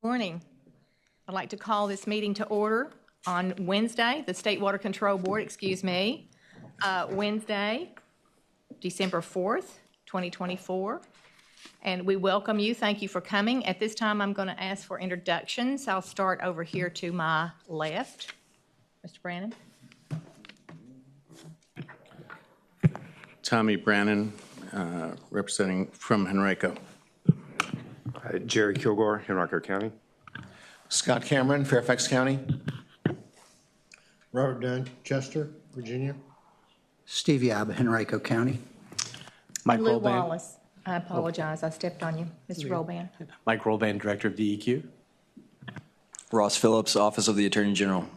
Morning. I'd like to call this meeting to order on Wednesday, the State Water Control Board, Wednesday, December 4th, 2024. And we welcome you. Thank you for coming. At this time, I'm going to ask for introductions. I'll start over here to my left. Mr. Brannon. Tommy Brannon, representing from Henrico. Jerry Kilgore, Henrico County. Scott Cameron, Fairfax County. Robert Dunn, Chester, Virginia. Stevie Abbott, Henrico County. Mike Lou Rolban. Wallace. I apologize. I stepped on you. Mr. Rolban. Mike Rolban, Director of DEQ. Ross Phillips, Office of the Attorney General.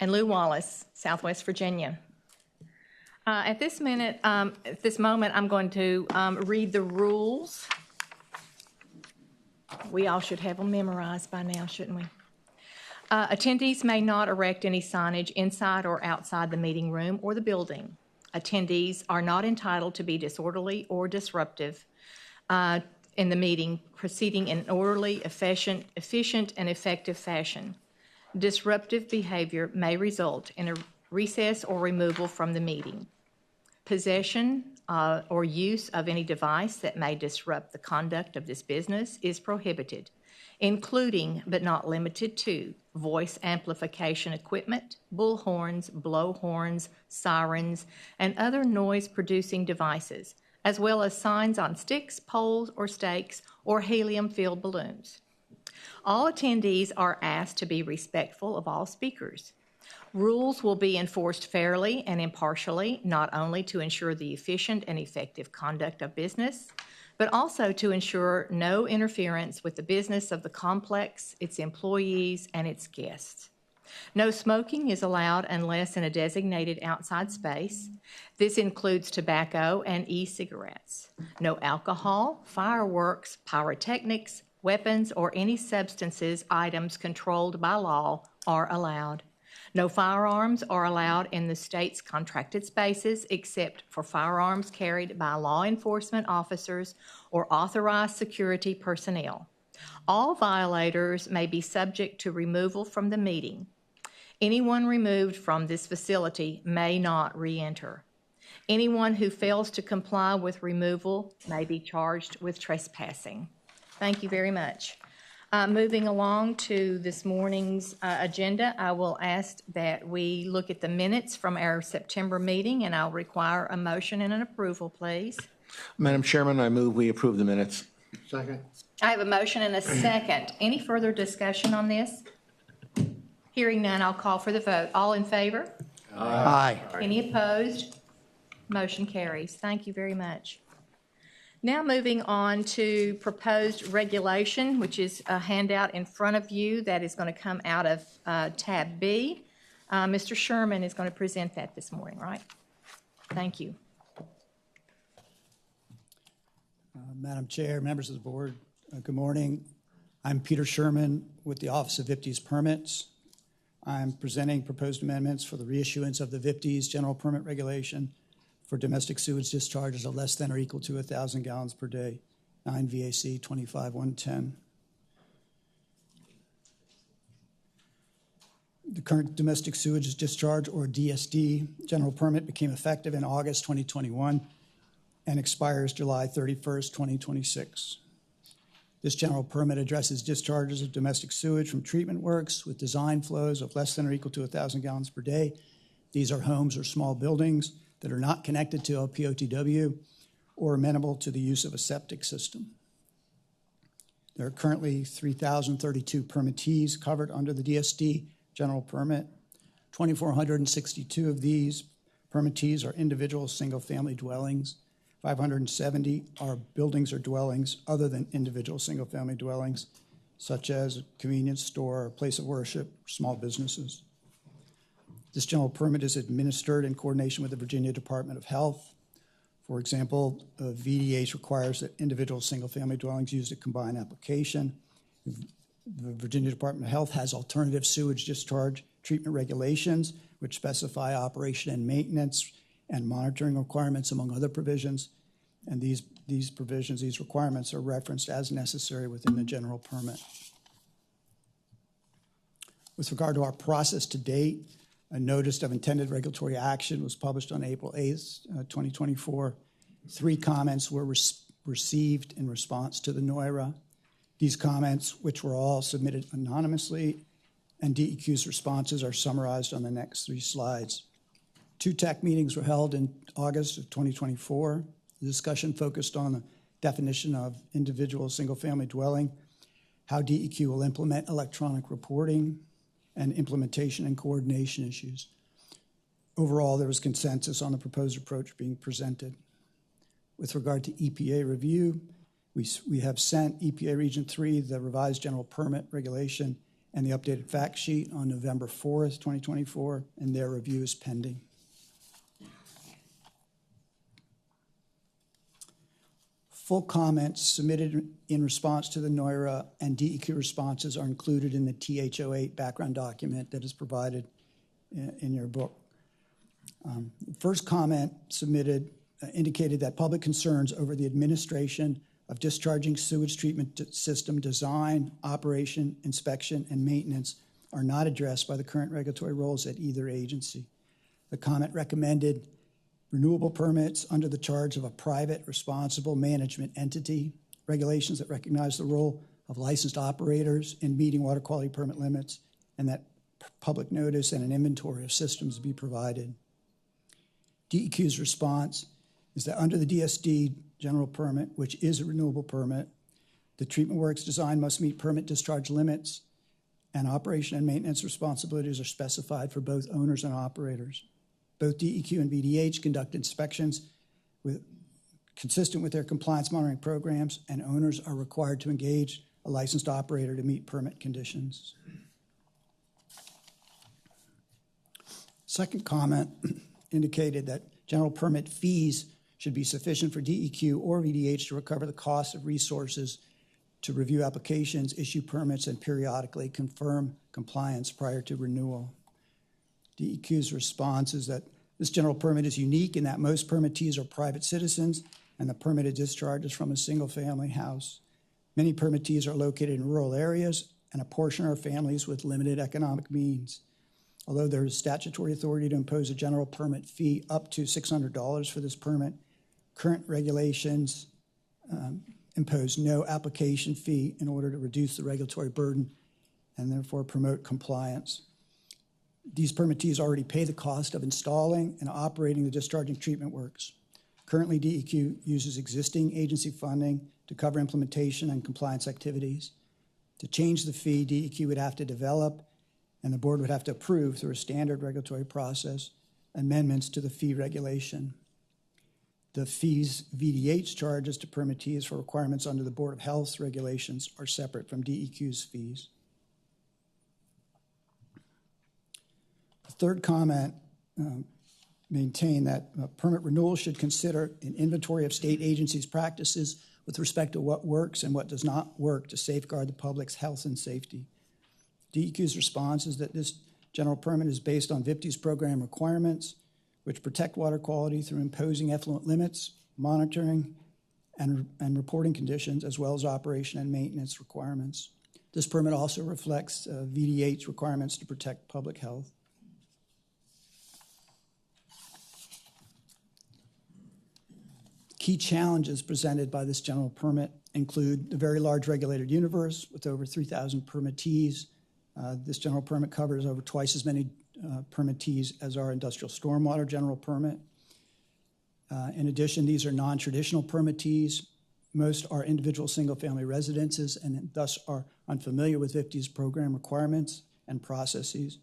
And Lou Wallace, Southwest Virginia. At this moment, I'm going to read the rules. We all should have them memorized by now, shouldn't we? Attendees may not erect any signage inside or outside the meeting room or the building. Attendees are not entitled to be disorderly or disruptive in the meeting, proceeding in an orderly, efficient, and effective fashion. Disruptive behavior may result in a recess or removal from the meeting. Possession or use of any device that may disrupt the conduct of this business is prohibited, including but not limited to voice amplification equipment, bullhorns, blowhorns, sirens, and other noise-producing devices, as well as signs on sticks, poles, or stakes, or helium-filled balloons. All attendees are asked to be respectful of all speakers. Rules will be enforced fairly and impartially, not only to ensure the efficient and effective conduct of business, but also to ensure no interference with the business of the complex, its employees, and its guests. No smoking is allowed unless in a designated outside space. This includes tobacco and e-cigarettes. No alcohol, fireworks, pyrotechnics, weapons, or any substances, items controlled by law are allowed. No firearms are allowed in the state's contracted spaces except for firearms carried by law enforcement officers or authorized security personnel. All violators may be subject to removal from the meeting. Anyone removed from this facility may not re-enter. Anyone who fails to comply with removal may be charged with trespassing. Thank you very much. Moving along to this morning's agenda, I will ask that we look at the minutes from our September meeting, and I'll require a motion and an approval, please. Madam Chairman, I move we approve the minutes. Second. I have a motion and a second. Any further discussion on this? Hearing none, I'll call for the vote. All in favor? Aye. Any opposed? Motion carries. Thank you very much. Now moving on to proposed regulation, which is a handout in front of you that is going to come out of tab B. Mr. Sherman is going to present that this morning, right? Thank you. Madam Chair, members of the board, good morning. I'm Peter Sherman with the Office of VIPTES Permits. I'm presenting proposed amendments for the reissuance of the VIPTES General Permit Regulation for domestic sewage discharges of less than or equal to 1,000 gallons per day, 9 VAC 25-110. The current domestic sewage discharge, or DSD, general permit became effective in August 2021 and expires July 31st, 2026. This general permit addresses discharges of domestic sewage from treatment works with design flows of less than or equal to 1,000 gallons per day. These are homes or small buildings that are not connected to LPOTW or amenable to the use of a septic system. There are currently 3,032 permittees covered under the DSD general permit. 2,462 of these permittees are individual single-family dwellings. 570 are buildings or dwellings other than individual single-family dwellings, such as a convenience store, a place of worship, small businesses. This general permit is administered in coordination with the Virginia Department of Health. For example, VDH requires that individual single-family dwellings use a combined application. The Virginia Department of Health has alternative sewage discharge treatment regulations, which specify operation and maintenance and monitoring requirements, among other provisions. And these requirements are referenced as necessary within the general permit. With regard to our process to date, a notice of intended regulatory action was published on April 8th, 2024. 3 comments were received in response to the NOIRA. These comments, which were all submitted anonymously, and DEQ's responses are summarized on the next 3 slides. 2 tech meetings were held in August of 2024. The discussion focused on the definition of individual single-family dwelling, how DEQ will implement electronic reporting, and implementation and coordination issues. Overall, there was consensus on the proposed approach being presented. With regard to EPA review, we have sent EPA Region 3 the revised general permit regulation and the updated fact sheet on November 4th, 2024, and their review is pending. Full comments submitted in response to the NOIRA and DEQ responses are included in the TH08 background document that is provided in your book. First comment submitted indicated that public concerns over the administration of discharging sewage treatment system design, operation, inspection, and maintenance are not addressed by the current regulatory rules at either agency. The comment recommended renewable permits under the charge of a private responsible management entity, regulations that recognize the role of licensed operators in meeting water quality permit limits, and that public notice and an inventory of systems be provided. DEQ's response is that under the DSD general permit, which is a renewable permit, the treatment works design must meet permit discharge limits, and operation and maintenance responsibilities are specified for both owners and operators. Both DEQ and VDH conduct inspections consistent with their compliance monitoring programs, and owners are required to engage a licensed operator to meet permit conditions. Second comment indicated that general permit fees should be sufficient for DEQ or VDH to recover the cost of resources to review applications, issue permits, and periodically confirm compliance prior to renewal. DEQ's response is that this general permit is unique in that most permittees are private citizens and the permitted discharge is from a single-family house. Many permittees are located in rural areas, and a portion are families with limited economic means. Although there is statutory authority to impose a general permit fee up to $600 for this permit, current regulations impose no application fee in order to reduce the regulatory burden and therefore promote compliance. These permittees already pay the cost of installing and operating the discharging treatment works. Currently, DEQ uses existing agency funding to cover implementation and compliance activities. To change the fee, DEQ would have to develop, and the board would have to approve through a standard regulatory process, amendments to the fee regulation. The fees VDH charges to permittees for requirements under the Board of Health's regulations are separate from DEQ's fees. The third comment maintained that permit renewal should consider an inventory of state agencies' practices with respect to what works and what does not work to safeguard the public's health and safety. DEQ's response is that this general permit is based on VIPT's program requirements, which protect water quality through imposing effluent limits, monitoring, and reporting conditions, as well as operation and maintenance requirements. This permit also reflects VDH requirements to protect public health. Key challenges presented by this general permit include the very large regulated universe with over 3,000 permittees. This general permit covers over twice as many permittees as our industrial stormwater general permit. In addition, these are non-traditional permittees. Most are individual single-family residences and thus are unfamiliar with VIPT's program requirements and processes.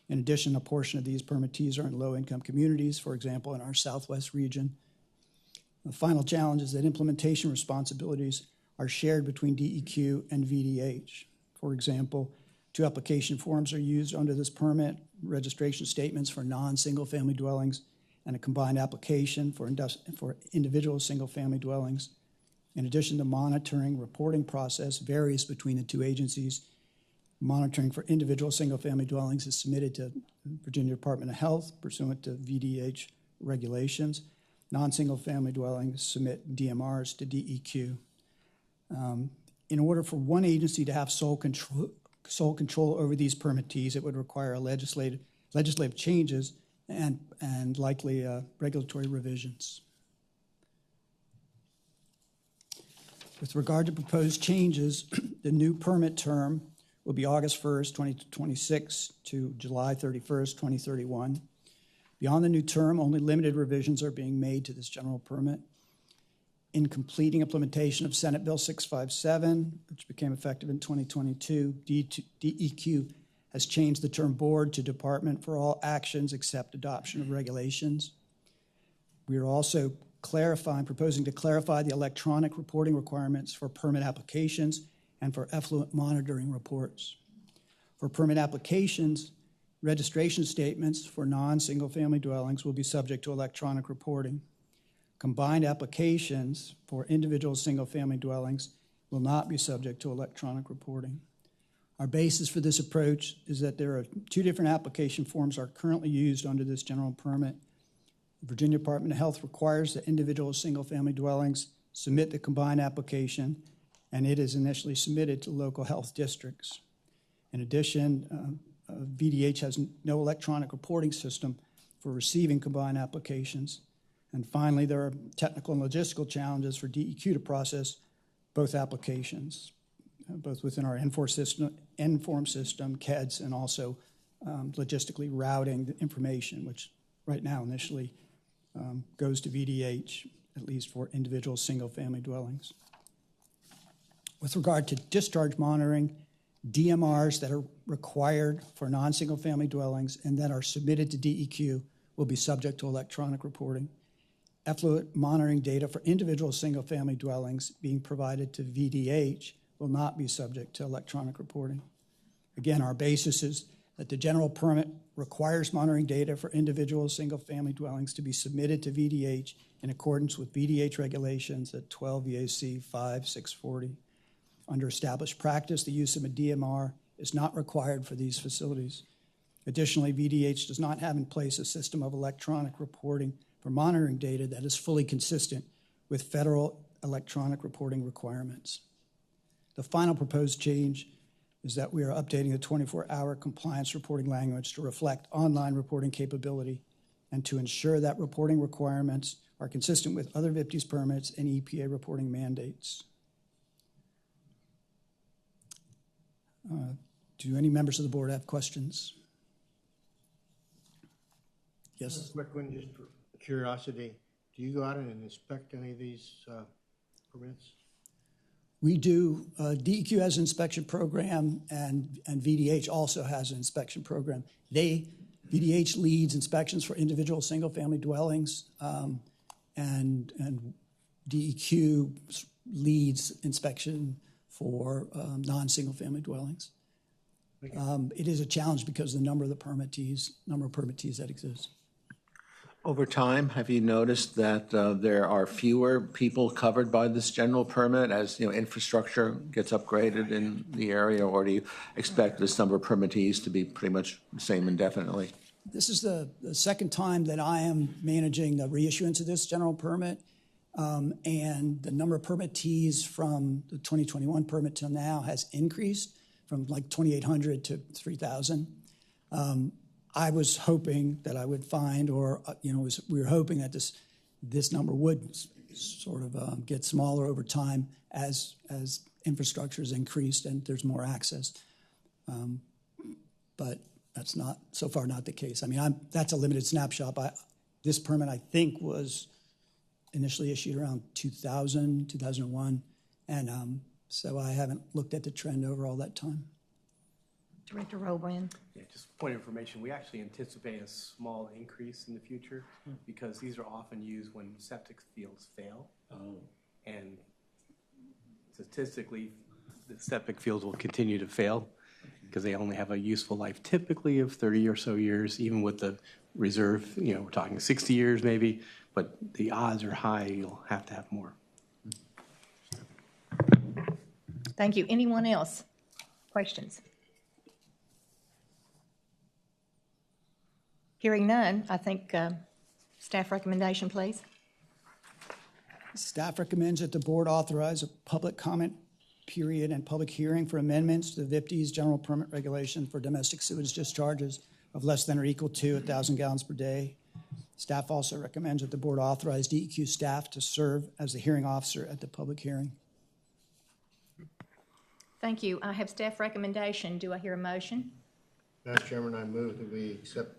In addition, a portion of these permittees are in low-income communities, for example, in our Southwest region. The final challenge is that implementation responsibilities are shared between DEQ and VDH. For example, 2 application forms are used under this permit, registration statements for non-single-family dwellings, and a combined application for individual single-family dwellings. In addition, the monitoring reporting process varies between the 2 agencies. Monitoring for individual single-family dwellings is submitted to the Virginia Department of Health pursuant to VDH regulations. Non-single-family dwellings submit DMRs to DEQ. In order for one agency to have sole sole control over these permittees, it would require legislative changes and likely regulatory revisions. With regard to proposed changes, the new permit term will be August 1st, 2026 to July 31st, 2031. Beyond the new term, only limited revisions are being made to this general permit. In completing implementation of Senate Bill 657, which became effective in 2022, DEQ has changed the term board to department for all actions except adoption of regulations. We are also proposing to clarify the electronic reporting requirements for permit applications and for effluent monitoring reports. For permit applications, registration statements for non-single-family dwellings will be subject to electronic reporting. Combined applications for individual single-family dwellings will not be subject to electronic reporting. Our basis for this approach is that there are two different application forms are currently used under this general permit. The Virginia Department of Health requires that individual single-family dwellings submit the combined application, and it is initially submitted to local health districts. In addition, VDH has no electronic reporting system for receiving combined applications. And finally, there are technical and logistical challenges for DEQ to process both applications, both within our Inform system, KEDS, and also logistically routing the information, which right now initially goes to VDH, at least for individual single-family dwellings. With regard to discharge monitoring, DMRs that are required for non-single-family dwellings and that are submitted to DEQ will be subject to electronic reporting. Effluent monitoring data for individual single-family dwellings being provided to VDH will not be subject to electronic reporting. Again, our basis is that the general permit requires monitoring data for individual single-family dwellings to be submitted to VDH in accordance with VDH regulations at 12 VAC 5640. Under established practice, the use of a DMR is not required for these facilities. Additionally, VDH does not have in place a system of electronic reporting for monitoring data that is fully consistent with federal electronic reporting requirements. The final proposed change is that we are updating the 24-hour compliance reporting language to reflect online reporting capability and to ensure that reporting requirements are consistent with other VIPTES permits and EPA reporting mandates. Do any members of the board have questions? Yes. Quick one, just for curiosity. Do you go out and inspect any of these permits? We do. DEQ has an inspection program, and VDH also has an inspection program. VDH leads inspections for individual single-family dwellings, and DEQ leads inspection for non-single-family dwellings. It is a challenge because of the number of permittees that exist. Over time, have you noticed that there are fewer people covered by this general permit as infrastructure gets upgraded in the area, or do you expect this number of permittees to be pretty much the same indefinitely? This is the second time that I am managing the reissuance of this general permit, and the number of permittees from the 2021 permit till now has increased from like 2,800 to 3,000. I was hoping that I would find, or we were hoping that this number would sort of get smaller over time as infrastructure is increased and there's more access. But that's not so far not the case. I mean, that's a limited snapshot. This permit, I think, was initially issued around 2000, 2001, and so I haven't looked at the trend over all that time. Director Robrand. Yeah, just point of information, we actually anticipate a small increase in the future because these are often used when septic fields fail. And statistically, the septic fields will continue to fail because they only have a useful life typically of 30 or so years, even with the reserve, we're talking 60 years maybe, but the odds are high you'll have to have more. Thank you. Anyone else? Questions? Hearing none, I think staff recommendation, please. Staff recommends that the board authorize a public comment period and public hearing for amendments to the VIPD's general permit regulation for domestic sewage discharges of less than or equal to 1,000 gallons per day. Staff also recommends that the board authorize DEQ staff to serve as the hearing officer at the public hearing. Thank you. I have staff recommendation. Do I hear a motion? Madam Chairman, I move that we accept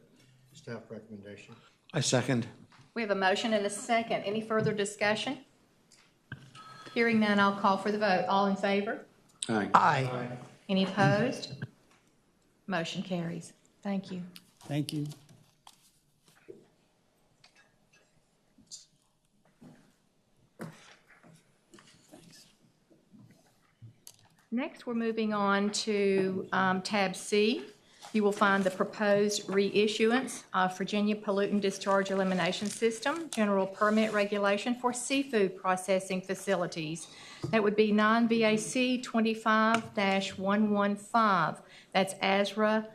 staff recommendation. I second. We have a motion and a second. Any further discussion? Hearing none, I'll call for the vote. All in favor? Aye. Aye. Any opposed? Motion carries. Thank you. Thank you. Next, we're moving on to tab C. You will find the proposed reissuance of Virginia Pollutant Discharge Elimination System General Permit Regulation for Seafood Processing Facilities. That would be 9 VAC 25-115. That's Azra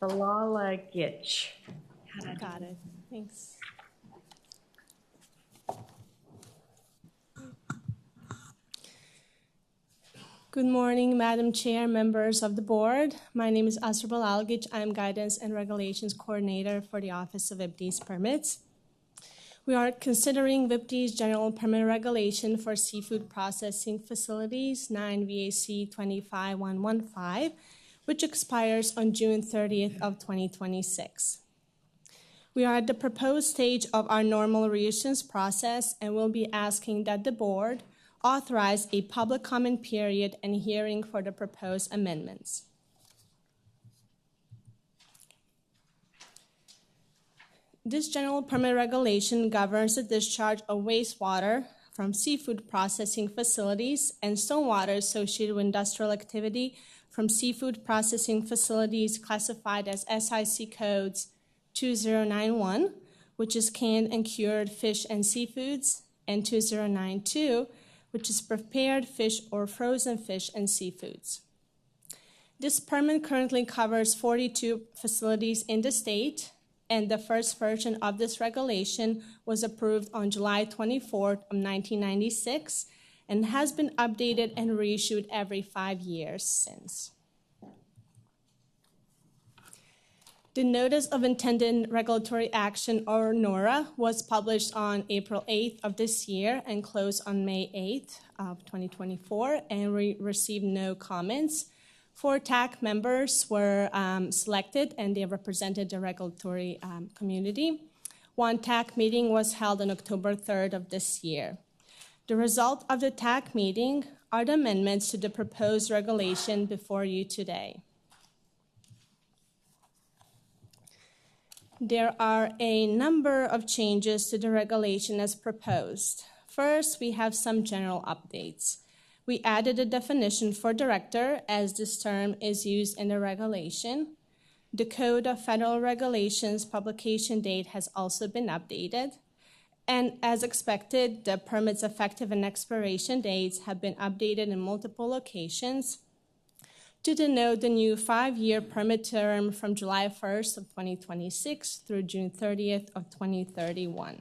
Balalagich. Got it. Thanks. Good morning, Madam Chair, members of the board. My name is Azra Balalagich. I am Guidance and Regulations Coordinator for the Office of VIPD's Permits. We are considering VIPD's General Permit Regulation for Seafood Processing Facilities, 9 VAC 25-115, which expires on June 30th of 2026. We are at the proposed stage of our normal reissuance process and will be asking that the board authorize a public comment period and hearing for the proposed amendments. This general permit regulation governs the discharge of wastewater from seafood processing facilities and stormwater associated with industrial activity from seafood processing facilities classified as SIC codes 2091, which is canned and cured fish and seafoods, and 2092, which is prepared fish or frozen fish and seafoods. This permit currently covers 42 facilities in the state, and the first version of this regulation was approved on July 24th of 1996 and has been updated and reissued every 5 years since. The Notice of Intended Regulatory Action, or NORA, was published on April 8th of this year and closed on May 8th of 2024, and we received no comments. 4 TAC members were selected, and they represented the regulatory community. 1 TAC meeting was held on October 3rd of this year. The result of the TAC meeting are the amendments to the proposed regulation before you today. There are a number of changes to the regulation as proposed. First, we have some general updates. We added a definition for director, as this term is used in the regulation. The Code of Federal Regulations publication date has also been updated. And as expected, the permit's effective and expiration dates have been updated in multiple locations to denote the new 5-year permit term from July 1st of 2026 through June 30th of 2031.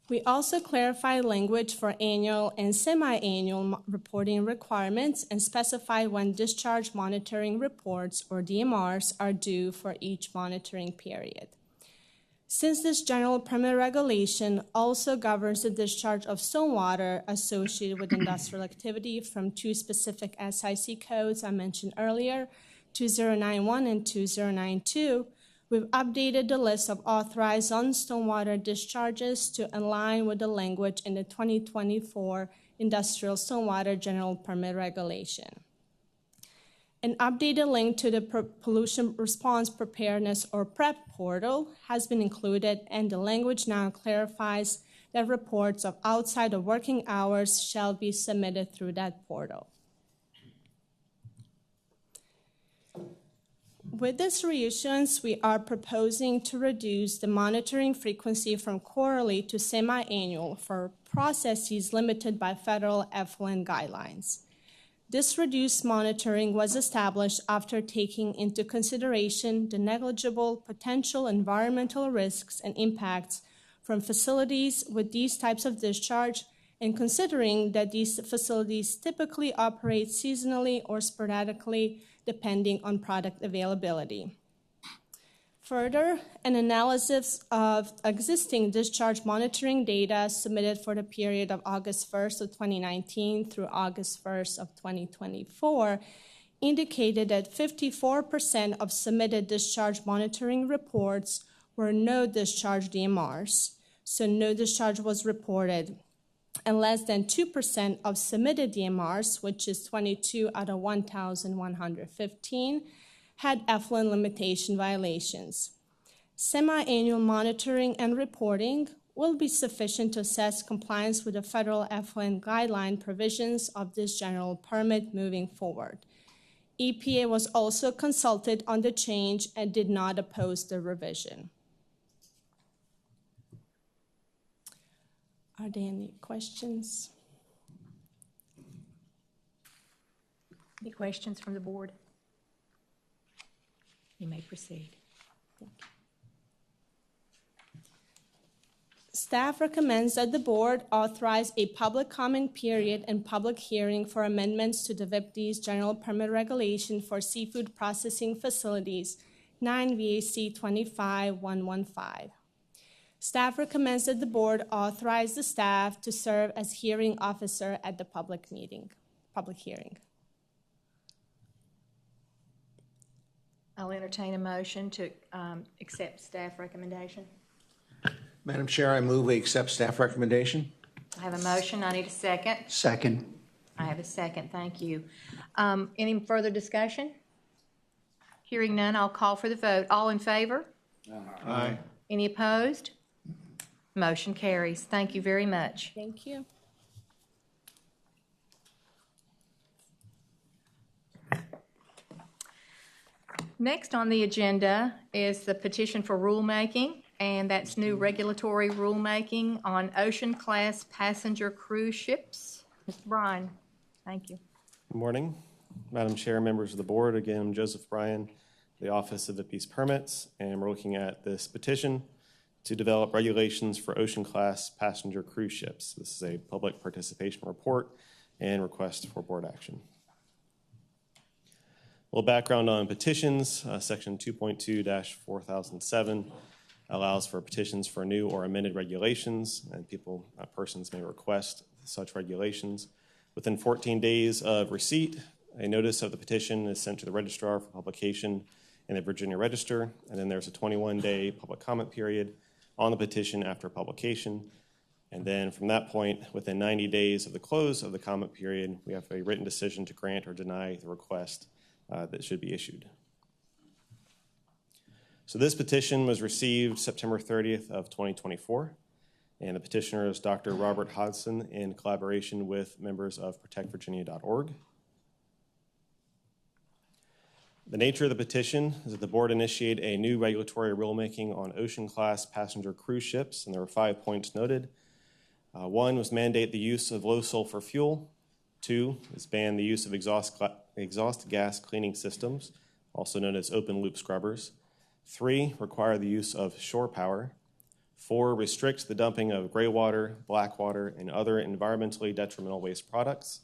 We also clarify language for annual and semi-annual reporting requirements and specify when discharge monitoring reports, or DMRs, are due for each monitoring period. Since this general permit regulation also governs the discharge of stormwater associated with industrial activity from 2 specific SIC codes I mentioned earlier, 2091 and 2092, we've updated the list of authorized stormwater discharges to align with the language in the 2024 Industrial Stormwater General Permit Regulation. An updated link to the Pollution Response Preparedness, or PREP portal, has been included, and the language now clarifies that reports of outside of working hours shall be submitted through that portal. With this reissuance, we are proposing to reduce the monitoring frequency from quarterly to semi-annual for processes limited by federal effluent guidelines. This reduced monitoring was established after taking into consideration the negligible potential environmental risks and impacts from facilities with these types of discharge and considering that these facilities typically operate seasonally or sporadically depending on product availability. Further, an analysis of existing discharge monitoring data submitted for the period of August 1st of 2019 through August 1st of 2024 indicated that 54% of submitted discharge monitoring reports were no discharge DMRs, so no discharge was reported, and less than 2% of submitted DMRs, which is 22 out of 1,115, had effluent limitation violations. Semi-annual monitoring and reporting will be sufficient to assess compliance with the federal effluent guideline provisions of this general permit moving forward. EPA was also consulted on the change and did not oppose the revision. Are there any questions? Any questions from the board? You may proceed. Staff recommends that the board authorize a public comment period and public hearing for amendments to the VIPD's general permit regulation for seafood processing facilities, 9 VAC 25115. Staff recommends that the board authorize the staff to serve as hearing officer at the public hearing. I'll entertain a motion to accept staff recommendation. Madam Chair, I move we accept staff recommendation. I have a motion. I need a second. Second. I have a second. Thank you. Any further discussion? Hearing none, I'll call for the vote. All in favor? Aye. Any opposed? Motion carries. Thank you very much. Thank you. Next on the agenda is the petition for rulemaking, and that's new regulatory rulemaking on ocean-class passenger cruise ships. Mr. Bryan, thank you. Good morning, Madam Chair, members of the board. Again, I'm Joseph Bryan, the Office of the Peace Permits, and we're looking at this petition to develop regulations for ocean-class passenger cruise ships. This is a public participation report and request for board action. A little background on petitions. Section 2.2-4007 allows for petitions for new or amended regulations, and persons may request such regulations. Within 14 days of receipt, a notice of the petition is sent to the registrar for publication in the Virginia Register, and then there's a 21-day public comment period on the petition after publication. And then from that point, within 90 days of the close of the comment period, we have a written decision to grant or deny the request that should be issued. So this petition was received September 30th of 2024, and the petitioner is Dr. Robert Hodson in collaboration with members of protectvirginia.org. The nature of the petition is that the board initiate a new regulatory rulemaking on ocean-class passenger cruise ships, and there were 5 points noted. One was mandate the use of low-sulfur fuel. 2 is ban the use of exhaust gas cleaning systems, also known as open-loop scrubbers. 3, require the use of shore power. 4, restrict the dumping of gray water, black water, and other environmentally detrimental waste products.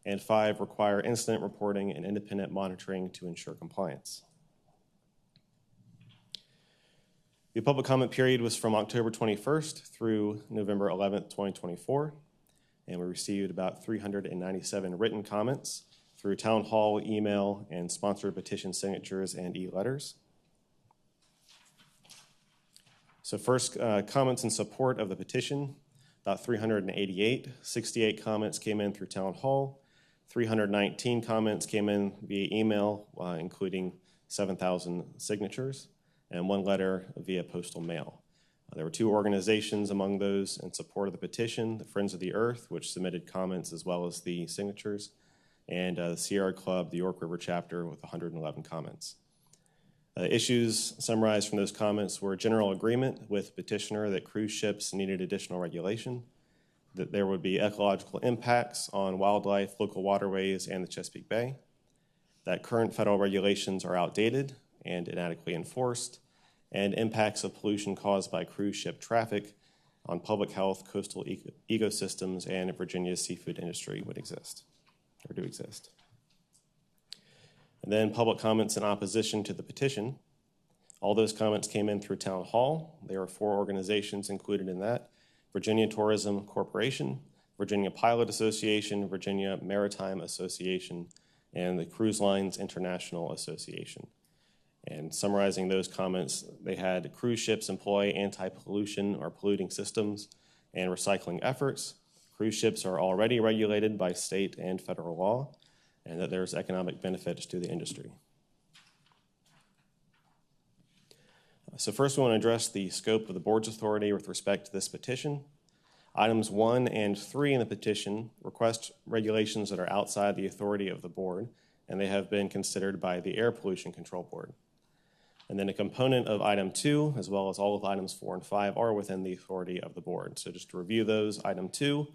And 5, require incident reporting and independent monitoring to ensure compliance. The public comment period was from October 21st through November 11th, 2024, and we received about 397 written comments through town hall, email, and sponsored petition signatures and e-letters. So first, comments in support of the petition, about 388. 68 comments came in through town hall. 319 comments came in via email, including 7,000 signatures, and 1 letter via postal mail. There were 2 organizations among those in support of the petition, the Friends of the Earth, which submitted comments as well as the signatures, and the Sierra Club, the York River chapter, with 111 comments. Issues summarized from those comments were general agreement with petitioner that cruise ships needed additional regulation, that there would be ecological impacts on wildlife, local waterways, and the Chesapeake Bay, that current federal regulations are outdated and inadequately enforced, and impacts of pollution caused by cruise ship traffic on public health, coastal ecosystems, and Virginia's seafood industry would exist, or do exist. And then public comments in opposition to the petition. All those comments came in through Town Hall. There are 4 organizations included in that: Virginia Tourism Corporation, Virginia Pilot Association, Virginia Maritime Association, and the Cruise Lines International Association. And summarizing those comments, they had cruise ships employ anti-pollution or polluting systems and recycling efforts. Cruise ships are already regulated by state and federal law, and that there's economic benefits to the industry. So first we want to address the scope of the board's authority with respect to this petition. Items 1 and 3 in the petition request regulations that are outside the authority of the board, and they have been considered by the Air Pollution Control Board. And then a component of item 2, as well as all of items 4 and 5, are within the authority of the board. So just to review those, item 2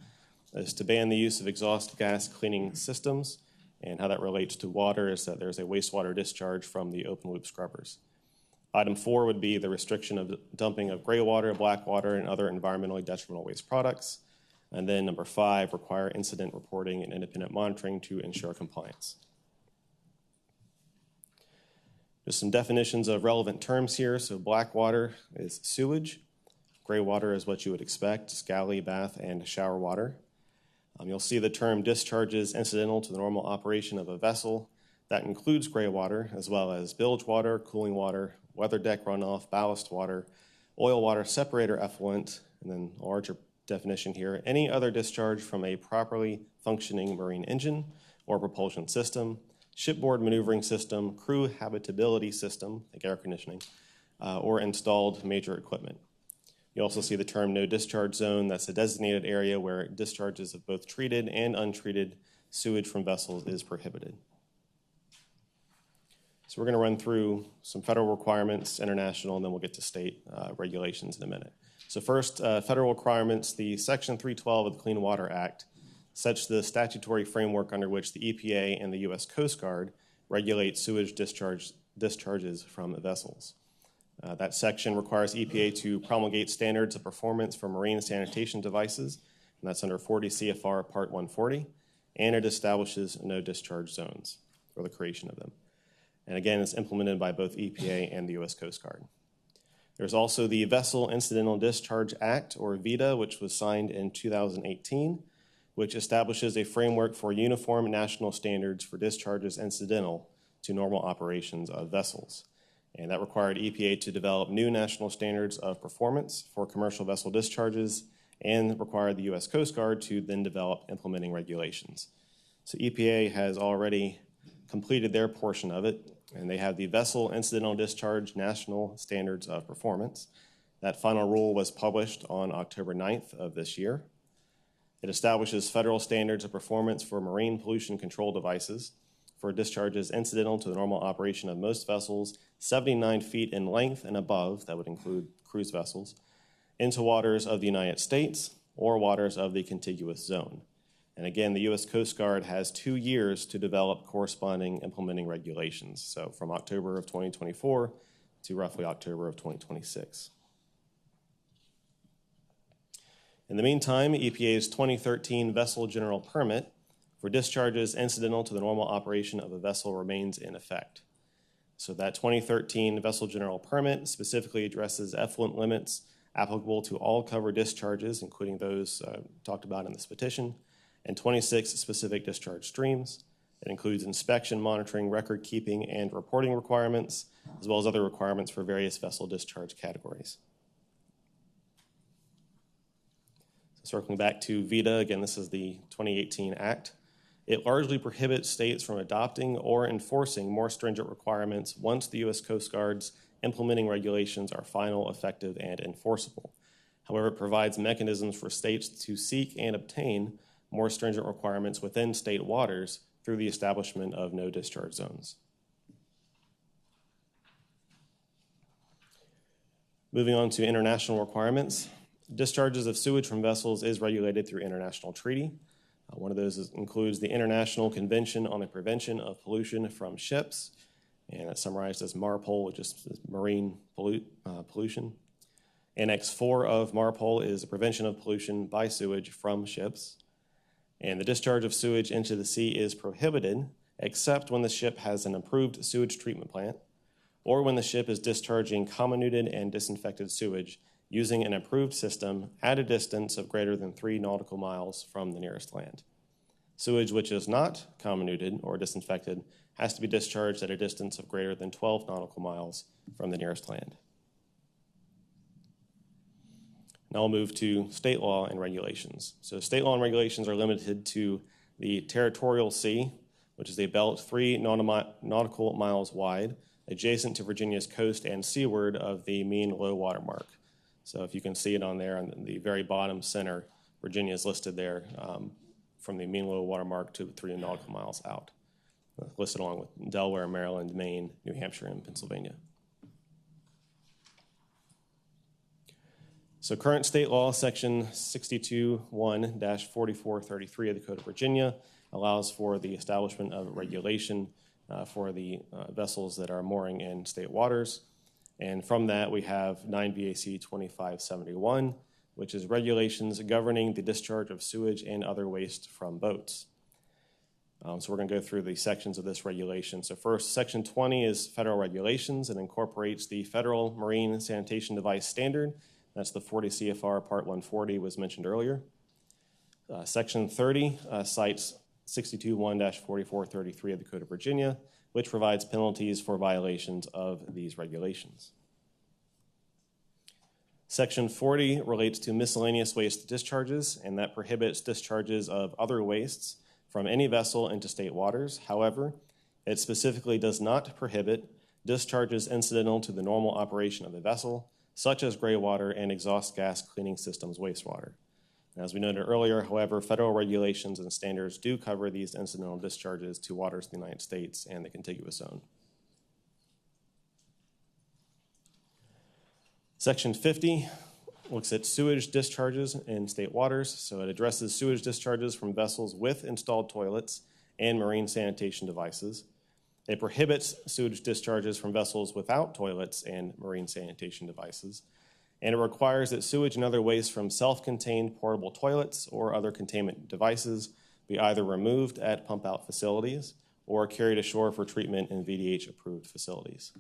is to ban the use of exhaust gas cleaning systems, and how that relates to water is that there's a wastewater discharge from the open loop scrubbers. Item 4 would be the restriction of dumping of gray water, black water, and other environmentally detrimental waste products. And then number 5, require incident reporting and independent monitoring to ensure compliance. Just some definitions of relevant terms here. So black water is sewage. Gray water is what you would expect, scally, bath, and shower water. You'll see the term discharges incidental to the normal operation of a vessel. That includes gray water, as well as bilge water, cooling water, weather deck runoff, ballast water, oil water separator effluent, and then a larger definition here, any other discharge from a properly functioning marine engine or propulsion system, shipboard maneuvering system, crew habitability system, like air conditioning, or installed major equipment. You also see the term no discharge zone. That's a designated area where discharges of both treated and untreated sewage from vessels is prohibited. So we're going to run through some federal requirements, international, and then we'll get to state regulations in a minute. So first, federal requirements. The Section 312 of the Clean Water Act sets the statutory framework under which the EPA and the U.S. Coast Guard regulate sewage discharges from vessels. That section requires EPA to promulgate standards of performance for marine sanitation devices, and that's under 40 CFR Part 140, and it establishes no discharge zones for the creation of them. And again, it's implemented by both EPA and the U.S. Coast Guard. There's also the Vessel Incidental Discharge Act, or VITA, which was signed in 2018, which establishes a framework for uniform national standards for discharges incidental to normal operations of vessels. And that required EPA to develop new national standards of performance for commercial vessel discharges and required the U.S. Coast Guard to then develop implementing regulations. So EPA has already completed their portion of it, and they have the Vessel Incidental Discharge National Standards of Performance. That final rule was published on October 9th of this year. It establishes federal standards of performance for marine pollution control devices for discharges incidental to the normal operation of most vessels 79 feet in length and above, that would include cruise vessels, into waters of the United States or waters of the contiguous zone. And again, the U.S. Coast Guard has 2 years to develop corresponding implementing regulations, so from October of 2024 to roughly October of 2026. In the meantime, EPA's 2013 Vessel General Permit for discharges incidental to the normal operation of a vessel remains in effect. So that 2013 Vessel General Permit specifically addresses effluent limits applicable to all covered discharges, including those talked about in this petition, and 26 specific discharge streams. It includes inspection, monitoring, record keeping, and reporting requirements, as well as other requirements for various vessel discharge categories. So circling back to VITA, again, this is the 2018 Act. It largely prohibits states from adopting or enforcing more stringent requirements once the U.S. Coast Guard's implementing regulations are final, effective, and enforceable. However, it provides mechanisms for states to seek and obtain more stringent requirements within state waters through the establishment of no discharge zones. Moving on to international requirements. Discharges of sewage from vessels is regulated through international treaty. One of those includes the International Convention on the Prevention of Pollution from Ships, and it's summarized as MARPOL, which is marine pollution. Annex 4 of MARPOL is the prevention of pollution by sewage from ships. And the discharge of sewage into the sea is prohibited except when the ship has an approved sewage treatment plant or when the ship is discharging comminuted and disinfected sewage using an approved system at a distance of greater than 3 nautical miles from the nearest land. Sewage which is not comminuted or disinfected has to be discharged at a distance of greater than 12 nautical miles from the nearest land. Now I'll move to state law and regulations. So state law and regulations are limited to the territorial sea, which is a belt 3 nautical miles wide, adjacent to Virginia's coast and seaward of the mean low water mark. So if you can see it on there on the very bottom center, Virginia is listed there from the mean low water mark to 3 nautical miles out, listed along with Delaware, Maryland, Maine, New Hampshire, and Pennsylvania. So current state law, section 62(1)-4433 of the Code of Virginia allows for the establishment of regulation for the vessels that are mooring in state waters. And from that, we have 9 VAC 2571, which is regulations governing the discharge of sewage and other waste from boats. So we're going to go through the sections of this regulation. So first, section 20 is federal regulations and incorporates the Federal Marine Sanitation Device Standard. That's the 40 CFR Part 140 was mentioned earlier. Section 30 cites 62(1)-4433 of the Code of Virginia, which provides penalties for violations of these regulations. Section 40 relates to miscellaneous waste discharges, and that prohibits discharges of other wastes from any vessel into state waters. However, it specifically does not prohibit discharges incidental to the normal operation of the vessel, such as gray water and exhaust gas cleaning systems wastewater. And as we noted earlier, however, federal regulations and standards do cover these incidental discharges to waters of the United States and the contiguous zone. Section 50 looks at sewage discharges in state waters. So it addresses sewage discharges from vessels with installed toilets and marine sanitation devices. It prohibits sewage discharges from vessels without toilets and marine sanitation devices. And it requires that sewage and other waste from self-contained portable toilets or other containment devices be either removed at pump-out facilities or carried ashore for treatment in VDH-approved facilities.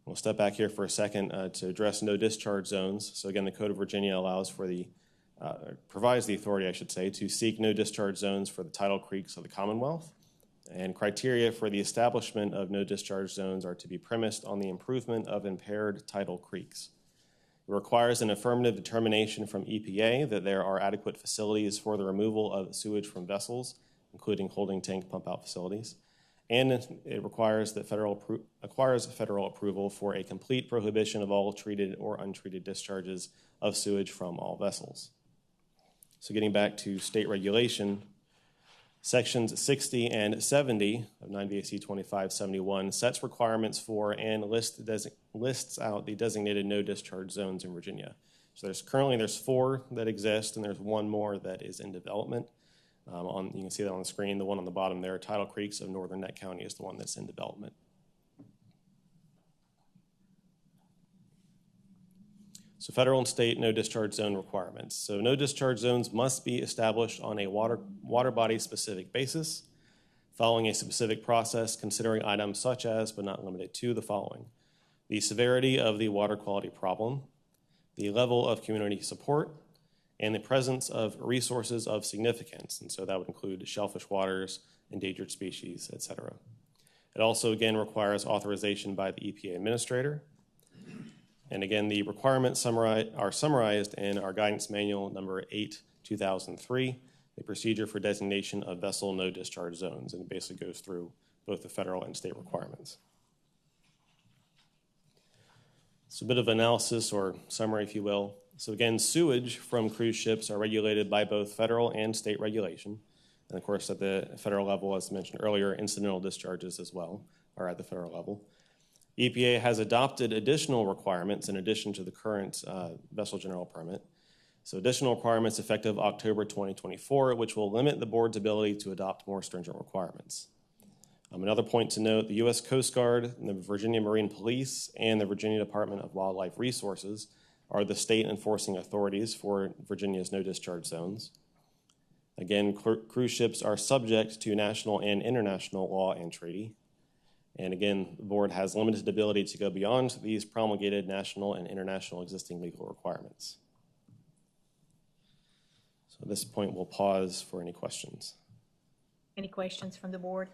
We'll step back here for a second to address no discharge zones. So again, the Code of Virginia allows for provides the authority, I should say, to seek no discharge zones for the tidal creeks of the Commonwealth. And criteria for the establishment of no discharge zones are to be premised on the improvement of impaired tidal creeks. It requires an affirmative determination from EPA that there are adequate facilities for the removal of sewage from vessels, including holding tank pump-out facilities. And it requires that federal approval for a complete prohibition of all treated or untreated discharges of sewage from all vessels. So getting back to state regulation, sections 60 and 70 of 9 VAC 2571 sets requirements for and lists out the designated no discharge zones in Virginia. So there's 4 that exist, and there's 1 more that is in development. You can see that on the screen. The one on the bottom there, Tidal Creeks of Northern Neck County, is the one that's in development. So federal and state no discharge zone requirements. So no discharge zones must be established on a water body specific basis, following a specific process considering items such as, but not limited to, the following: the severity of the water quality problem, the level of community support, and the presence of resources of significance. And so that would include shellfish waters, endangered species, et cetera. It also, again, requires authorization by the EPA administrator. And again, the requirements are summarized in our guidance manual number 8/2003, a procedure for designation of vessel no discharge zones. And it basically goes through both the federal and state requirements. So a bit of analysis or summary, if you will. So again, sewage from cruise ships are regulated by both federal and state regulation. And of course, at the federal level, as mentioned earlier, incidental discharges as well are at the federal level. EPA has adopted additional requirements in addition to the current vessel general permit. So additional requirements effective October 2024, which will limit the board's ability to adopt more stringent requirements. Another point to note, the U.S. Coast Guard, and the Virginia Marine Police, and the Virginia Department of Wildlife Resources are the state enforcing authorities for Virginia's no discharge zones. Again, cruise ships are subject to national and international law and treaty. And again, the board has limited ability to go beyond these promulgated national and international existing legal requirements. So at this point, we'll pause for any questions. Any questions from the board?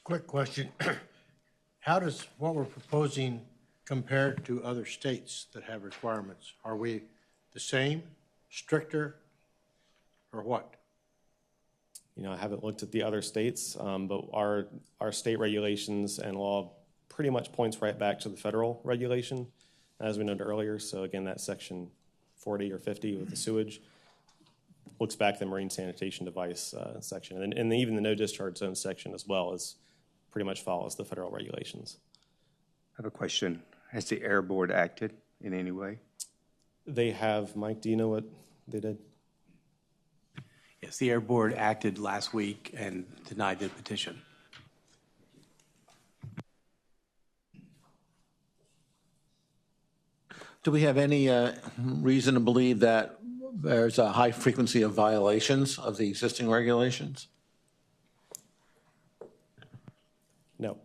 Quick question. How does what we're proposing compare to other states that have requirements? Are we the same, stricter, or what? You know, I haven't looked at the other states, but our state regulations and law pretty much points right back to the federal regulation, as we noted earlier. So again, that section 40 or 50 with the sewage looks back at the marine sanitation device section. And even the no discharge zone section as well is pretty much follows the federal regulations. I have a question. Has the Air Board acted in any way? They have. Mike, do you know what they did? Yes, the Air Board acted last week and denied the petition. Do we have any reason to believe that there's a high frequency of violations of the existing regulations? No.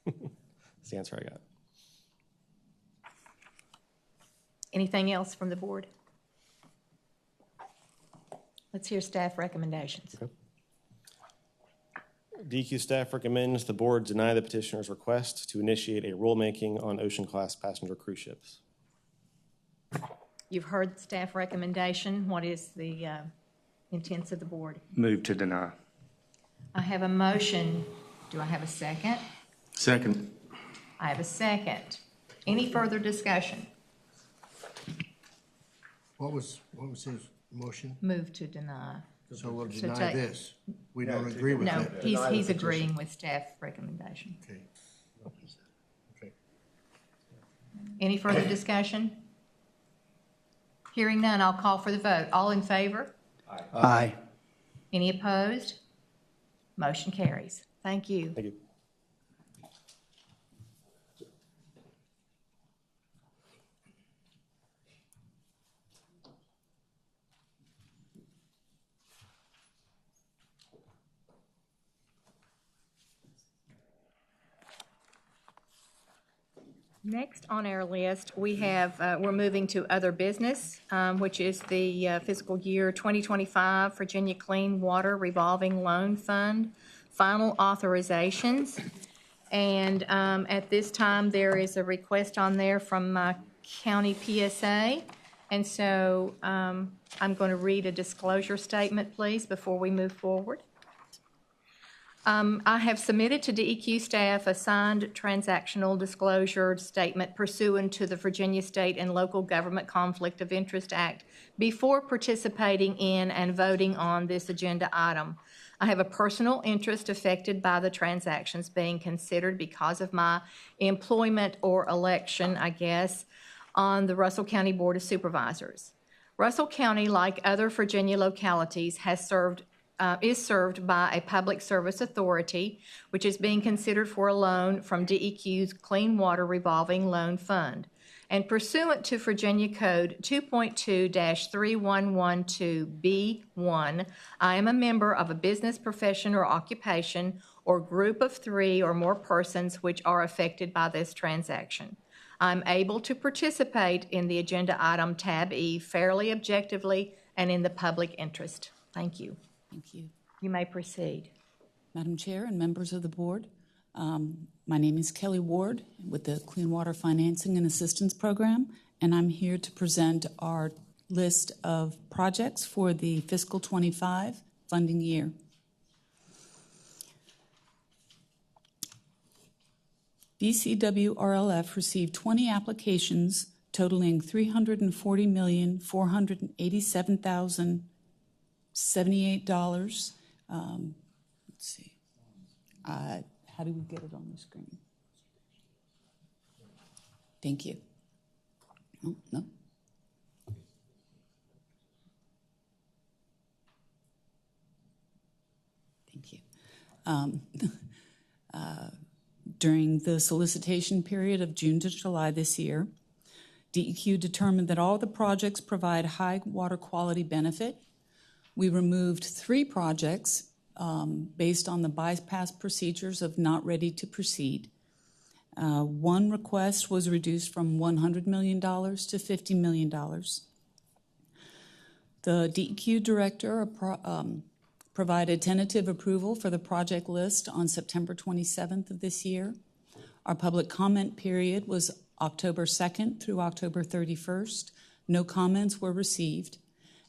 That's the answer I got. Anything else from the board? Let's hear staff recommendations. Okay. DEQ staff recommends the board deny the petitioner's request to initiate a rulemaking on ocean-class passenger cruise ships. You've heard the staff recommendation. What is the intents of the board? Move to deny. I have a motion. Do I have a second? Second. I have a second. Any further discussion? What was his motion? Move to deny. So we'll So deny take- this. We don't agree with No, that. he's agreeing with staff recommendation. Okay. Okay. Any further discussion? Hearing none, I'll call for the vote. All in favor? Aye. Any opposed? Motion carries. Thank you. Thank you. Next on our list, we have, we're moving to other business, which is the fiscal year 2025 Virginia Clean Water Revolving Loan Fund final authorizations. And at this time, there is a request on there from my county PSA. And so I'm going to read a disclosure statement, please, before we move forward. I have submitted to DEQ staff a signed transactional disclosure statement pursuant to the Virginia State and Local Government Conflict of Interest Act before participating in and voting on this agenda item. I have a personal interest affected by the transactions being considered because of my employment or election, I guess, on the Russell County Board of Supervisors. Russell County, like other Virginia localities, is served by a public service authority, which is being considered for a loan from DEQ's Clean Water Revolving Loan Fund. And pursuant to Virginia Code 2.2-3112B1, I am a member of a business, profession, or occupation or group of 3 or more persons which are affected by this transaction. I'm able to participate in the agenda item tab E fairly, objectively, and in the public interest. Thank you. Thank you. You may proceed. Madam Chair and members of the board, my name is Kelly Ward with the Clean Water Financing and Assistance Program, and I'm here to present our list of projects for the fiscal 25 funding year. BCWRLF received 20 applications totaling $340,487,078. Let's see. How do we get it on the screen? Thank you. Oh, no. Thank you. During the solicitation period of June to July this year, DEQ determined that all the projects provide high water quality benefit. We removed 3 projects based on the bypass procedures of not ready to proceed. One request was reduced from $100 million to $50 million. The DEQ director provided tentative approval for the project list on September 27th of this year. Our public comment period was October 2nd through October 31st. No comments were received,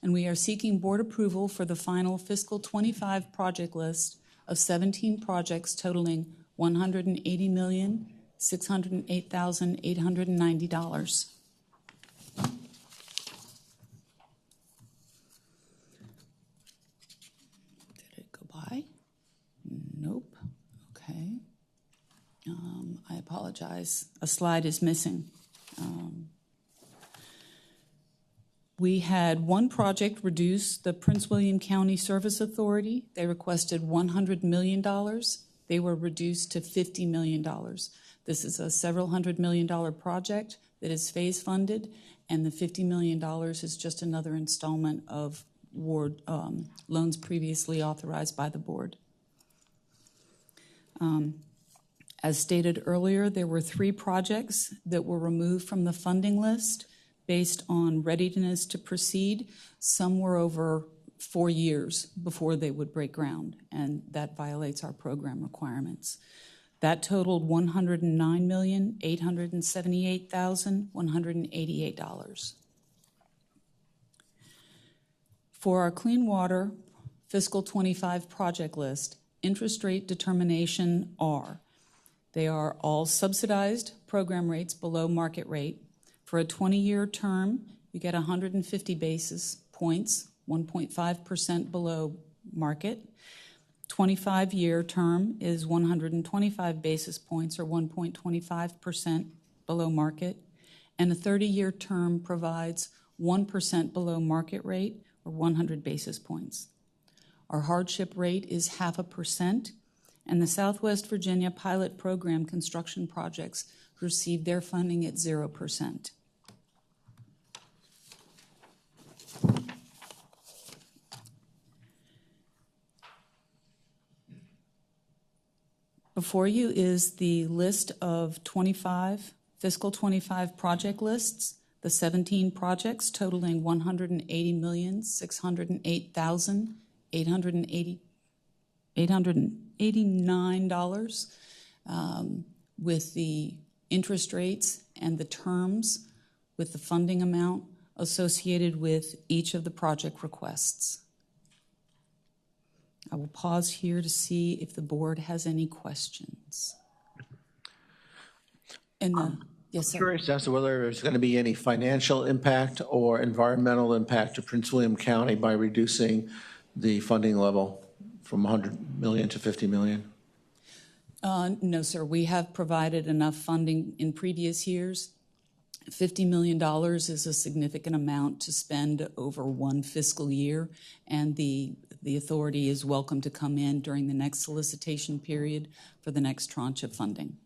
and we are seeking board approval for the final fiscal 25 project list of 17 projects totaling $180,608,890. Nope. Okay. I apologize. A slide is missing. We had one project reduce the Prince William County Service Authority. They requested $100 million. They were reduced to $50 million. This is a several $100 million project that is phase funded, and the $50 million is just another installment of ward loans previously authorized by the board. As stated earlier, there were 3 projects that were removed from the funding list based on readiness to proceed. Some were over 4 years before they would break ground, and that violates our program requirements. That totaled $109,878,188. For our clean water fiscal 25 project list, interest rate determination are: they are all subsidized program rates below market rate. For a 20-year term, you get 150 basis points, 1.5% below market. 25-year term is 125 basis points, or 1.25% below market. And a 30-year term provides 1% below market rate, or 100 basis points. Our hardship rate is 0.5%, and the Southwest Virginia pilot program construction projects received their funding at 0%. Before you is the list of fiscal 25 project lists, the 17 projects totaling $180,608,889, with the interest rates and the terms with the funding amount associated with each of the project requests. I will pause here to see if the board has any questions. Yes, sir. Curious as to whether there's going to be any financial impact or environmental impact to Prince William County by reducing the funding level from $100 million to $50 million? No, sir. We have provided enough funding in previous years. $50 million is a significant amount to spend over one fiscal year, and the authority is welcome to come in during the next solicitation period for the next tranche of funding.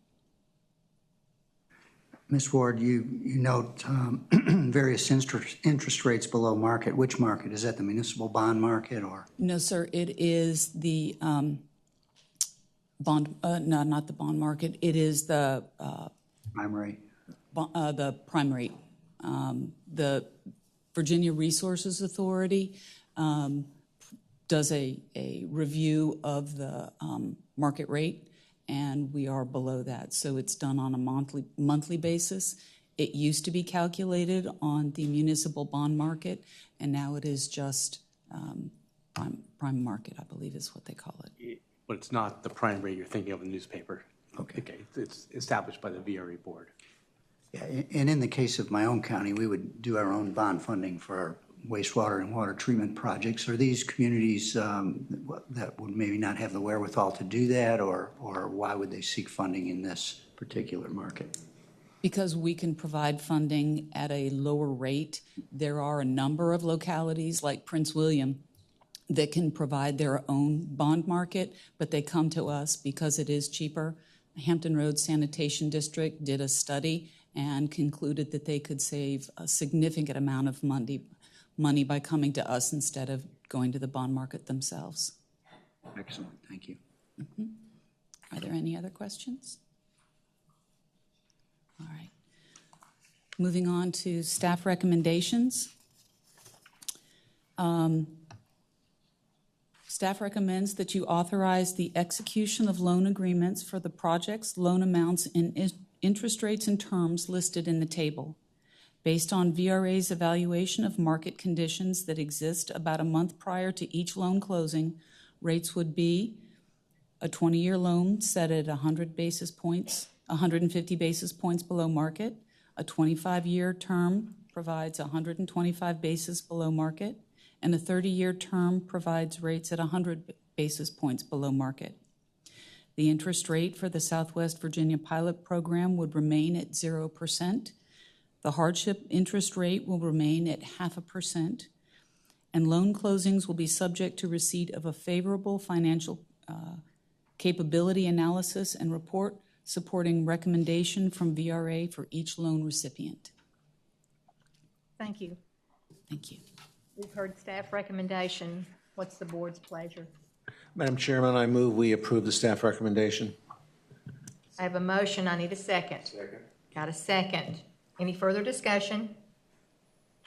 Ms. Ward, you note various interest rates below market. Which market? Is that the municipal bond market or? No, sir. It is the bond, no, not the bond market. It is the prime rate. The prime rate. The Virginia Resources Authority does a review of the market rate, and we are below that. So it's done on a monthly basis. It used to be calculated on the municipal bond market, and now it is just prime market, I believe is what they call it. But it's not the prime rate you're thinking of in the newspaper. Okay. It's established by the VRE board. Yeah, and in the case of my own county, we would do our own bond funding for our wastewater and water treatment projects. Are these communities that would maybe not have the wherewithal to do that, or why would they seek funding in this particular market? Because we can provide funding at a lower rate. There are a number of localities like Prince William that can provide their own bond market, but they come to us because it is cheaper. Hampton Roads Sanitation District did a study and concluded that they could save a significant amount of money by coming to us instead of going to the bond market themselves. Excellent, thank you. Are there any other questions? All right. Moving on to staff recommendations. Staff recommends that you authorize the execution of loan agreements for the projects, loan amounts, and interest rates and terms listed in the table. Based on VRA's evaluation of market conditions that exist about a month prior to each loan closing, rates would be a 20-year loan set at 150 basis points below market. A 25-year term provides 125 basis below market, and a 30-year term provides rates at 100 basis points below market. The interest rate for the Southwest Virginia pilot program would remain at 0%. The hardship interest rate will remain at 0.5%, and loan closings will be subject to receipt of a favorable financial capability analysis and report supporting recommendation from VRA for each loan recipient. Thank you. Thank you. We've heard staff recommendation. What's the board's pleasure? Madam Chairman, I move we approve the staff recommendation. I have a motion. I need a second. Second. Got a second. Any further discussion?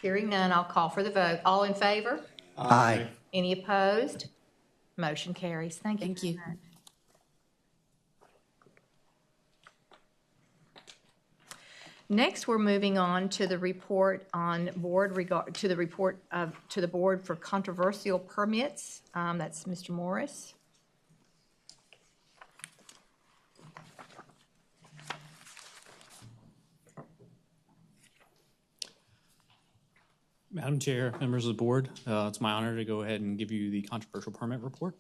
Hearing none, I'll call for the vote. All in favor? Aye. Any opposed? Motion carries. Thank you. Thank you. very much. Next, we're moving on to the report on board to the board for controversial permits. That's Mr. Morris. Madam Chair, members of the board, it's my honor to go ahead and give you the controversial permit report.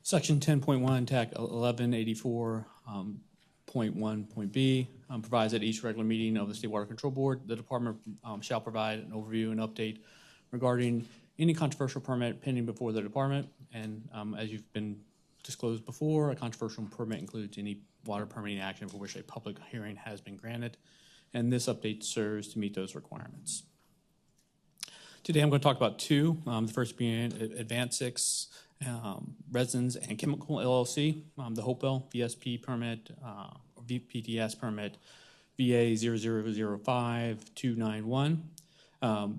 Section 10.1, TAC 1184.1.b provides that each regular meeting of the State Water Control Board, the department shall provide an overview and update regarding any controversial permit pending before the department. And as you've been disclosed before, a controversial permit includes any water permitting action for which a public hearing has been granted. And this update serves to meet those requirements. Today I'm going to talk about two, the first being Advanced 6 Resins and Chemical LLC, the Hopewell VSP permit, VPTS permit, VA 0005291.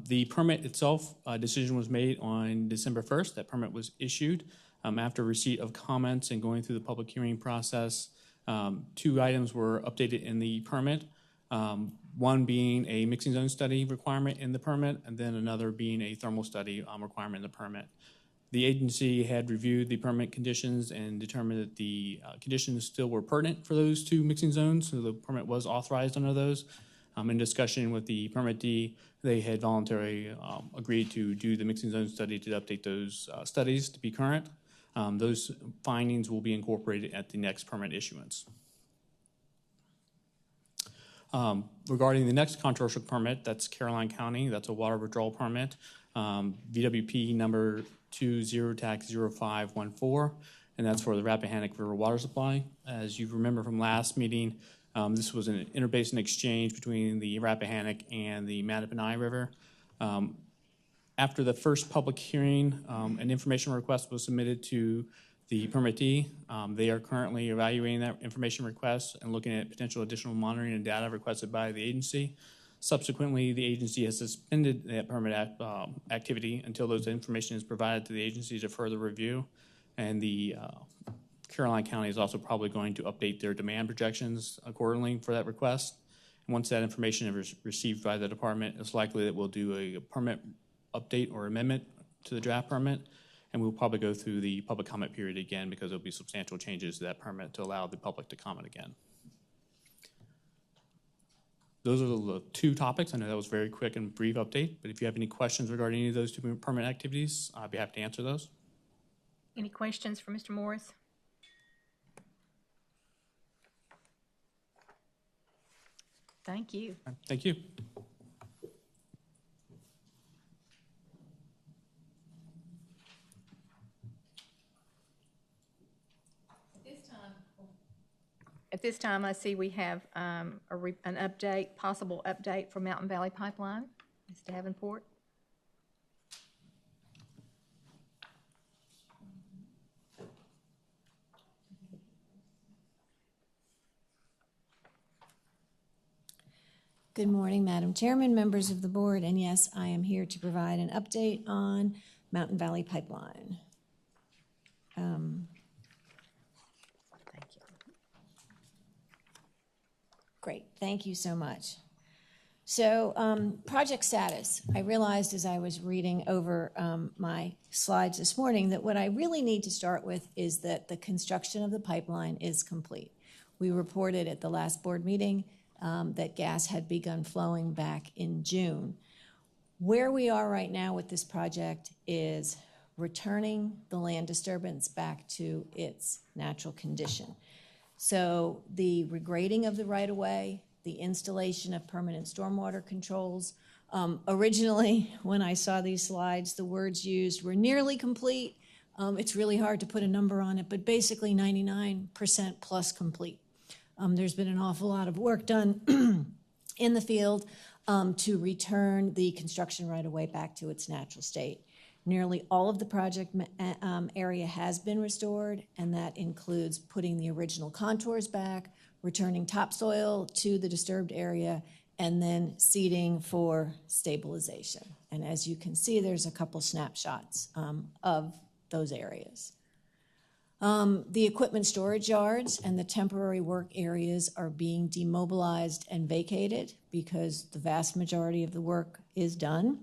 The permit itself, decision was made on December 1st. That permit was issued after receipt of comments and going through the public hearing process. Two items were updated in the permit. One being a mixing zone study requirement in the permit, and then another being a thermal study requirement in the permit. The agency had reviewed the permit conditions and determined that the conditions still were pertinent for those two mixing zones, so the permit was authorized under those. In discussion with the permittee, they had voluntarily agreed to do the mixing zone study to update those studies to be current. Those findings will be incorporated at the next permit issuance. Regarding the next controversial permit, that's Caroline County. That's a water withdrawal permit, VWP number 20-0514, and that's for the Rappahannock River water supply. As you remember from last meeting, this was an interbasin exchange between the Rappahannock and the Mattaponi River. After the first public hearing, an information request was submitted to the permittee. They are currently evaluating that information request and looking at potential additional monitoring and data requested by the agency. Subsequently, the agency has suspended that permit activity until those information is provided to the agency to further review. And the Caroline County is also probably going to update their demand projections accordingly for that request. And once that information is received by the department, it's likely that we'll do a permit update or amendment to the draft permit. And we'll probably go through the public comment period again because there'll be substantial changes to that permit to allow the public to comment again. Those are the two topics. I know that was a very quick and brief update, but if you have any questions regarding any of those two permit activities, I'd be happy to answer those. Any questions for Mr. Morris? Thank you. Thank you. At this time, I see we have an update, possible update for Mountain Valley Pipeline. Ms. Davenport. Good morning, Madam Chairman, members of the board, and yes, I am here to provide an update on Mountain Valley Pipeline. Thank you. Great, thank you so much. So, project status. I realized as I was reading over my slides this morning that what I really need to start with is that the construction of the pipeline is complete. We reported at the last board meeting that gas had begun flowing back in June. Where we are right now with this project is returning the land disturbance back to its natural condition. So the regrading of the right-of-way, the installation of permanent stormwater controls. Originally, when I saw these slides, the words used were nearly complete. It's really hard to put a number on it, but basically 99% plus complete. There's been an awful lot of work done in the field to return the construction right-of-way back to its natural state. Nearly all of the project area has been restored, and that includes putting the original contours back, returning topsoil to the disturbed area, and then seeding for stabilization. And as you can see, there's a couple snapshots of those areas. The equipment storage yards and the temporary work areas are being demobilized and vacated because the vast majority of the work is done.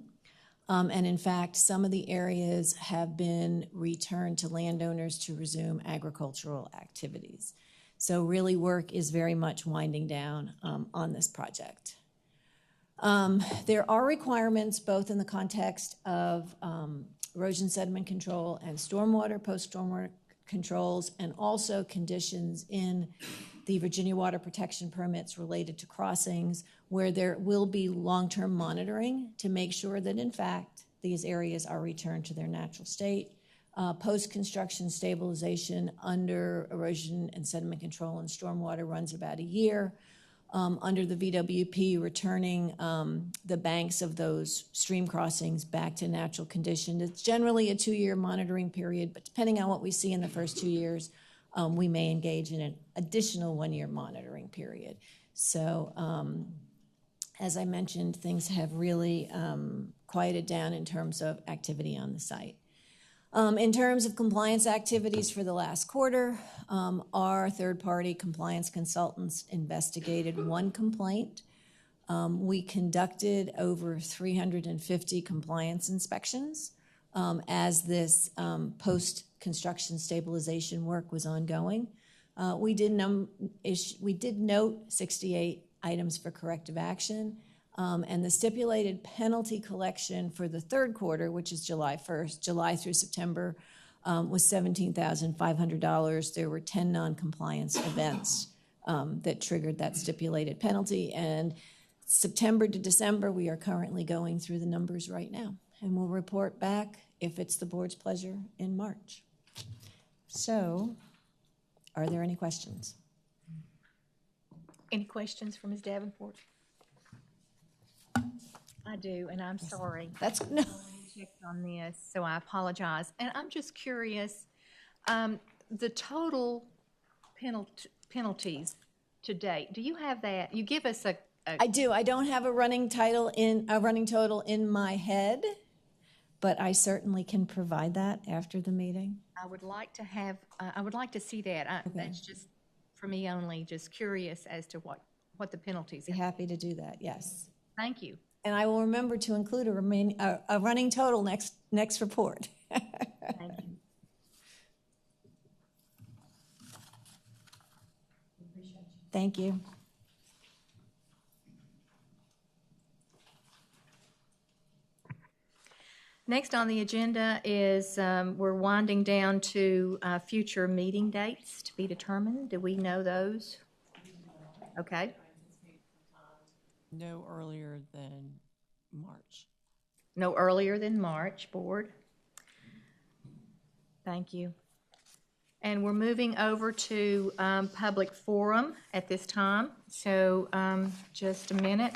And in fact, some of the areas have been returned to landowners to resume agricultural activities. So really work is very much winding down on this project. There are requirements both in the context of erosion sediment control and stormwater, post-stormwater controls, and also conditions in the Virginia water protection permits related to crossings where there will be long-term monitoring to make sure that in fact these areas are returned to their natural state. Post-construction stabilization under erosion and sediment control and stormwater runs about a year. Under the VWP, returning the banks of those stream crossings back to natural condition. It's generally a 2-year monitoring period, but depending on what we see in the first 2 years, we may engage in an additional 1-year monitoring period. So as I mentioned, things have really quieted down in terms of activity on the site. In terms of compliance activities for the last quarter, our third-party compliance consultants investigated 1 complaint. We conducted over 350 compliance inspections as this post-construction stabilization work was ongoing. We did note 68 items for corrective action. And the stipulated penalty collection for the third quarter, which is July 1st, July through September, was $17,500. There were 10 non-compliance events that triggered that stipulated penalty. And September to December, we are currently going through the numbers right now. And we'll report back, if it's the board's pleasure, in March. So, are there any questions? Any questions for Ms. Davenport? I do, and I'm sorry. That's no. I checked on this, so I apologize. And I'm just curious, the total penalties to date. Do you have that? You give us a. I do. I don't have a running total in my head, but I certainly can provide that after the meeting. I would like to have. I would like to see that. Okay. That's just for me only. Just curious as to what the penalties. Be happy to do that. Yes. Thank you. And I will remember to include a running total next report. Thank you. Thank you. Next on the agenda is we're winding down to future meeting dates to be determined. Do we know those? Okay. No earlier than March. No earlier than March, board. Thank you. And we're moving over to public forum at this time. So just a minute.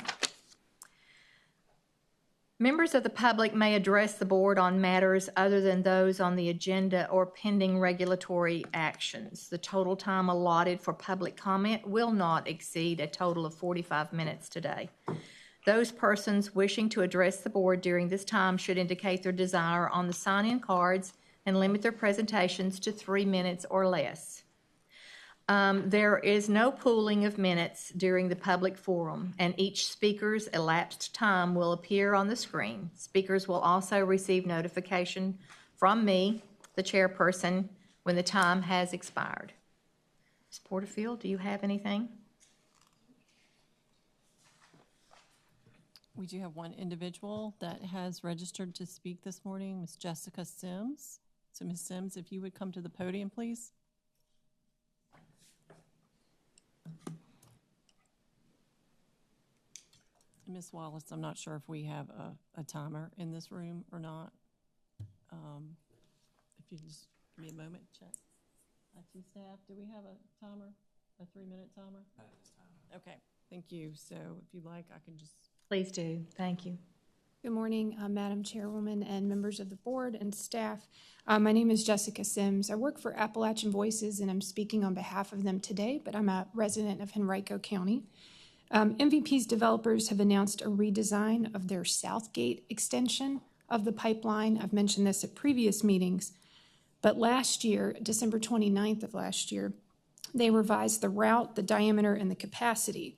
Members of the public may address the board on matters other than those on the agenda or pending regulatory actions. The total time allotted for public comment will not exceed a total of 45 minutes today. Those persons wishing to address the board during this time should indicate their desire on the sign-in cards and limit their presentations to 3 minutes or less. There is no pooling of minutes during the public forum, and each speaker's elapsed time will appear on the screen. Speakers will also receive notification from me, the chairperson, when the time has expired. Ms. Porterfield, do you have anything? We do have one individual that has registered to speak this morning, Ms. Jessica Sims. So Ms. Sims, if you would come to the podium, please. Ms. Wallace, I'm not sure if we have a timer in this room or not. If you just give me a moment, check. IT staff, do we have a timer, a 3-minute timer? Okay, thank you. So if you'd like, I can just. Please do. Thank you. Good morning, Madam Chairwoman and members of the board and staff. My name is Jessica Sims. I work for Appalachian Voices, and I'm speaking on behalf of them today, but I'm a resident of Henrico County. MVP's developers have announced a redesign of their Southgate extension of the pipeline. I've mentioned this at previous meetings, but last year, December 29th of last year, they revised the route, the diameter, and the capacity,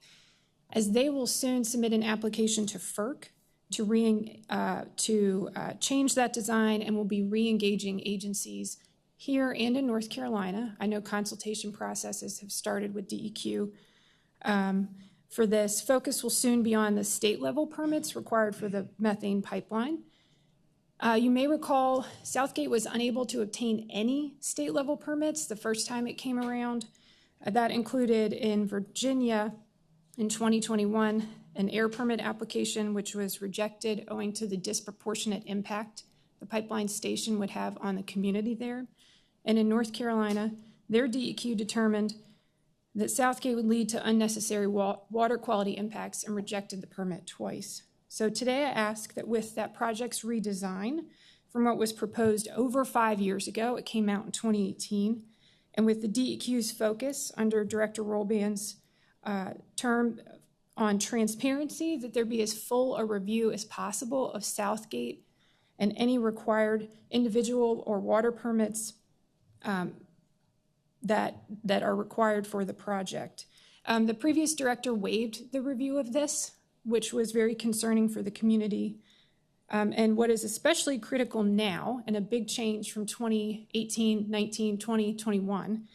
as they will soon submit an application to FERC to change that design, and will be re-engaging agencies here and in North Carolina. I know consultation processes have started with DEQ for this. Focus will soon be on the state-level permits required for the methane pipeline. You may recall Southgate was unable to obtain any state-level permits the first time it came around. That included in Virginia in 2021 an air permit application which was rejected owing to the disproportionate impact the pipeline station would have on the community there. And in North Carolina, their DEQ determined that Southgate would lead to unnecessary water quality impacts and rejected the permit twice. So today I ask that with that project's redesign from what was proposed over 5 years ago, it came out in 2018, and with the DEQ's focus under Director Rollban's term on transparency, that there be as full a review as possible of Southgate and any required individual or water permits that are required for the project. The previous director waived the review of this, which was very concerning for the community. And what is especially critical now, and a big change from 2018, 19, 20, 21,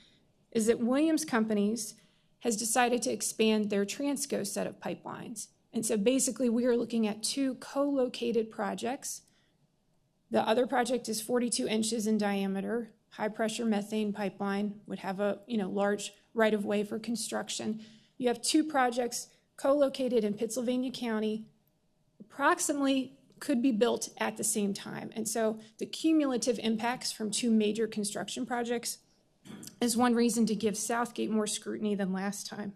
is that Williams Companies has decided to expand their Transco set of pipelines. And so basically we are looking at 2 co-located projects. The other project is 42 inches in diameter, high pressure methane pipeline, would have a large right of way for construction. You have 2 projects co-located in Pittsylvania County, approximately could be built at the same time. And so the cumulative impacts from 2 major construction projects is one reason to give Southgate more scrutiny than last time.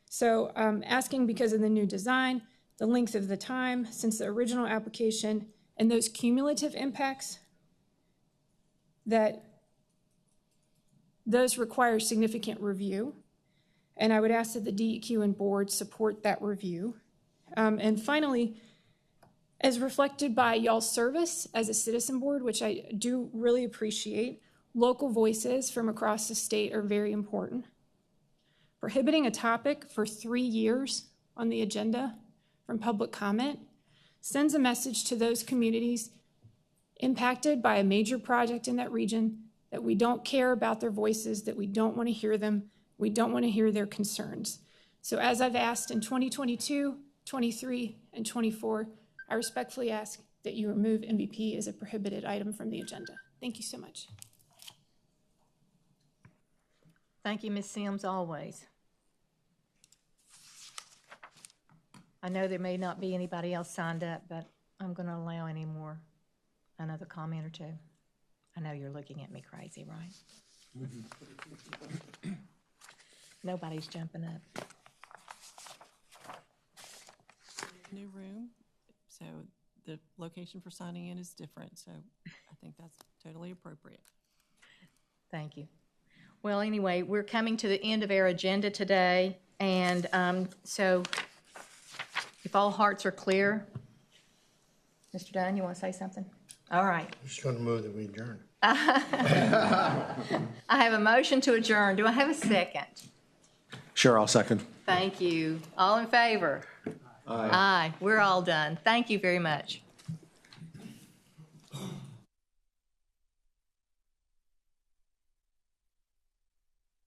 So asking because of the new design, the length of the time since the original application, and those cumulative impacts, that those require significant review. And I would ask that the DEQ and board support that review. And finally, as reflected by y'all's service as a citizen board, which I do really appreciate, local voices from across the state are very important. Prohibiting a topic for 3 years on the agenda from public comment sends a message to those communities impacted by a major project in that region that we don't care about their voices, that we don't want to hear them, we don't want to hear their concerns. So as I've asked in 2022, 23, and 24, I respectfully ask that you remove MVP as a prohibited item from the agenda. Thank you so much. Thank you, Ms. Sims, always. I know there may not be anybody else signed up, but I'm going to allow another comment or two. I know you're looking at me crazy, right? Nobody's jumping up. New room, so the location for signing in is different, so I think that's totally appropriate. Thank you. Well, anyway, we're coming to the end of our agenda today, and so if all hearts are clear, Mr. Dunn, you want to say something? All right. I'm just going to move that we adjourn. I have a motion to adjourn. Do I have a second? Sure, I'll second. Thank you. All in favor? Aye. We're all done. Thank you very much.